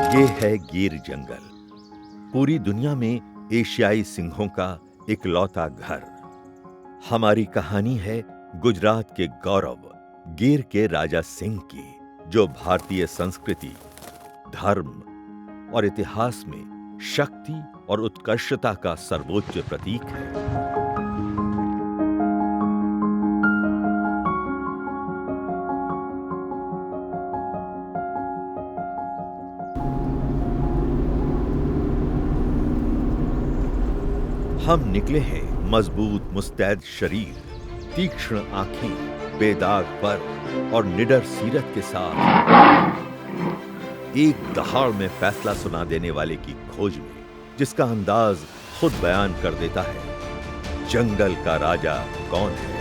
ये है गिर जंगल, पूरी दुनिया में एशियाई सिंहों का इकलौता घर। हमारी कहानी है गुजरात के गौरव गिर के राजा सिंह की, जो भारतीय संस्कृति, धर्म और इतिहास में शक्ति और उत्कर्षता का सर्वोच्च प्रतीक है। हम निकले हैं मजबूत मुस्तैद शरीर, तीक्ष्ण आंखें, बेदाग पर और निडर सीरत के साथ, एक दहाड़ में फैसला सुना देने वाले की खोज में, जिसका अंदाज खुद बयान कर देता है जंगल का राजा कौन है।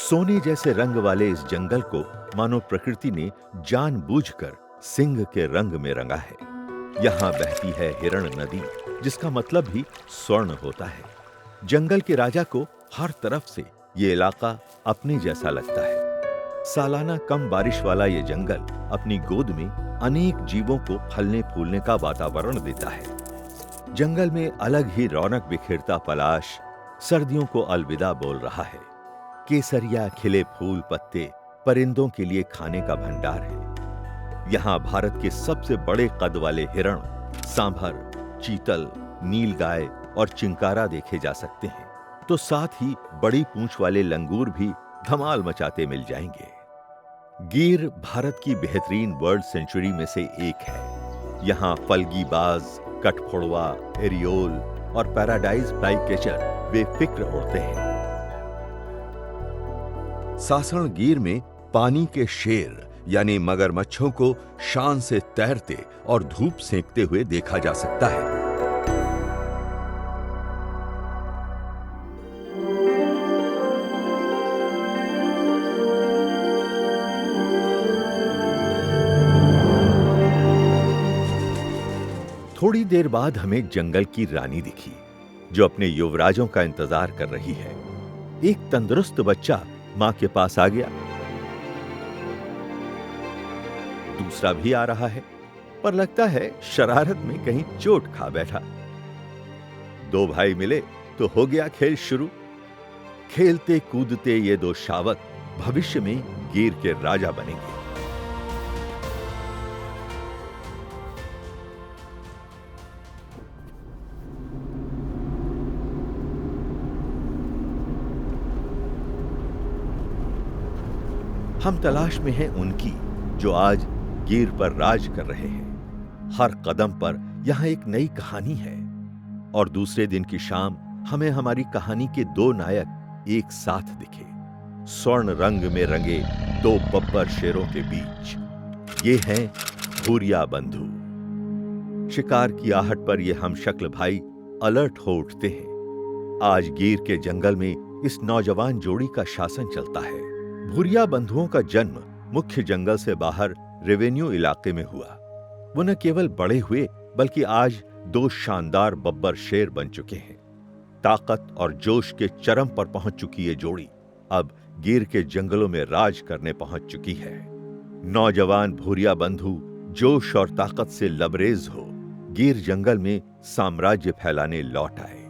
सोने जैसे रंग वाले इस जंगल को मानो प्रकृति ने जानबूझकर सिंह के रंग में रंगा है। यहां बहती है हिरण नदी, जिसका मतलब भी स्वर्ण होता है। जंगल के राजा को हर तरफ से ये इलाका अपने जैसा लगता है। सालाना कम बारिश वाला ये जंगल अपनी गोद में अनेक जीवों को फलने फूलने का वातावरण देता है। जंगल में अलग ही रौनक बिखेरता पलाश सर्दियों को अलविदा बोल रहा है। केसरिया खिले फूल पत्ते परिंदों के लिए खाने का भंडार है। यहां भारत के सबसे बड़े कद वाले हिरण, सांभर, चीतल, नीलगाय और चिंकारा देखे जा सकते हैं, तो साथ ही बड़ी पूंछ वाले लंगूर भी धमाल मचाते मिल जाएंगे। गिर भारत की बेहतरीन बर्ड सेंचुरी में से एक है। यहां फल्गीबाज, कठफोड़वा, एरियोल और पैराडाइज फ्लाई कैचर बेफिक्र उड़ते हैं। सासण गिर में पानी के शेर यानी मगरमच्छों को शान से तैरते और धूप सेंकते हुए देखा जा सकता है। थोड़ी देर बाद हमें जंगल की रानी दिखी, जो अपने युवराजों का इंतजार कर रही है। एक तंदुरुस्त बच्चा मां के पास आ गया, दूसरा भी आ रहा है, पर लगता है शरारत में कहीं चोट खा बैठा। दो भाई मिले तो हो गया खेल शुरू। खेलते कूदते ये दो शावक भविष्य में गिर के राजा बनेंगे। हम तलाश में हैं उनकी, जो आज गिर पर राज कर रहे हैं। हर कदम पर यहां एक नई कहानी है, और दूसरे दिन की शाम हमें हमारी कहानी के दो नायक एक साथ दिखे, स्वर्ण रंग में रंगे दो बब्बर शेरों के बीच। ये हैं भूरिया बंधु। शिकार की आहट पर ये हमशक्ल भाई अलर्ट हो उठते हैं। आज गिर के जंगल में इस नौजवान जोड़ी का शासन चलता है। भूरिया बंधुओं का जन्म मुख्य जंगल से बाहर रेवेन्यू इलाके में हुआ। वो न केवल बड़े हुए, बल्कि आज दो शानदार बब्बर शेर बन चुके हैं। ताकत और जोश के चरम पर पहुंच चुकी ये जोड़ी अब गिर के जंगलों में राज करने पहुंच चुकी है। नौजवान भूरिया बंधु जोश और ताकत से लबरेज हो गिर जंगल में साम्राज्य फैलाने लौट आए।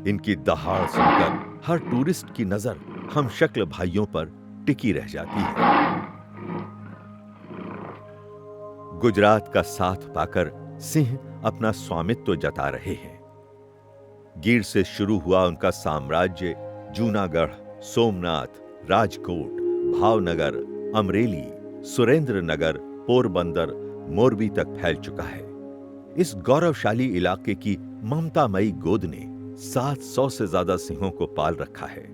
इनकी दहाड़ सुनकर हर टूरिस्ट की नजर हम शक्ल भाइयों पर टिकी रह जाती है। गुजरात का साथ पाकर सिंह अपना स्वामित्व जता रहे हैं। गिर से शुरू हुआ उनका साम्राज्य जूनागढ़, सोमनाथ, राजकोट, भावनगर, अमरेली, सुरेंद्रनगर, पोरबंदर, मोरबी तक फैल चुका है। इस गौरवशाली इलाके की ममतामयी गोद ने 700 से ज्यादा सिंहों को पाल रखा है।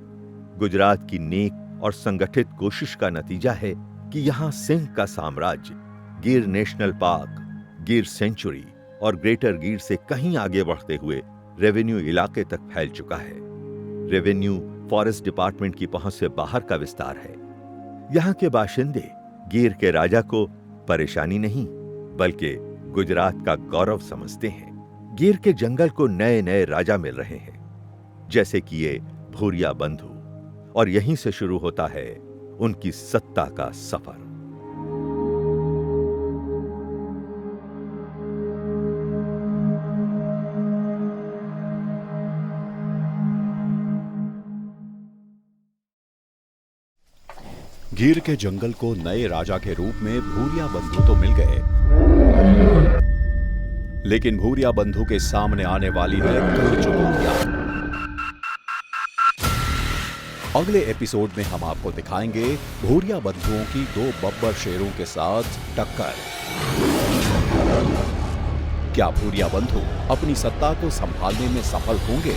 गुजरात की नेक और संगठित कोशिश का नतीजा है कि यहां सिंह का साम्राज्य गिर नेशनल पार्क, गिर सेंचुरी और ग्रेटर गिर से कहीं आगे बढ़ते हुए रेवेन्यू इलाके तक फैल चुका है। रेवेन्यू फॉरेस्ट डिपार्टमेंट की पहुंच से बाहर का विस्तार है। यहां के बाशिंदे गिर के राजा को परेशानी नहीं, बल्कि गुजरात का गौरव समझते हैं। गिर के जंगल को नए नए राजा मिल रहे हैं, जैसे कि ये भूरिया बंधु। और यहीं से शुरू होता है उनकी सत्ता का सफर। गिर के जंगल को नए राजा के रूप में भूरिया बंधु तो मिल गए, लेकिन भूरिया बंधु के सामने आने वाली है कई चुनौतियां। अगले एपिसोड में हम आपको दिखाएंगे भूरिया बंधुओं की दो बब्बर शेरों के साथ टक्कर। क्या भूरिया बंधु अपनी सत्ता को संभालने में सफल होंगे?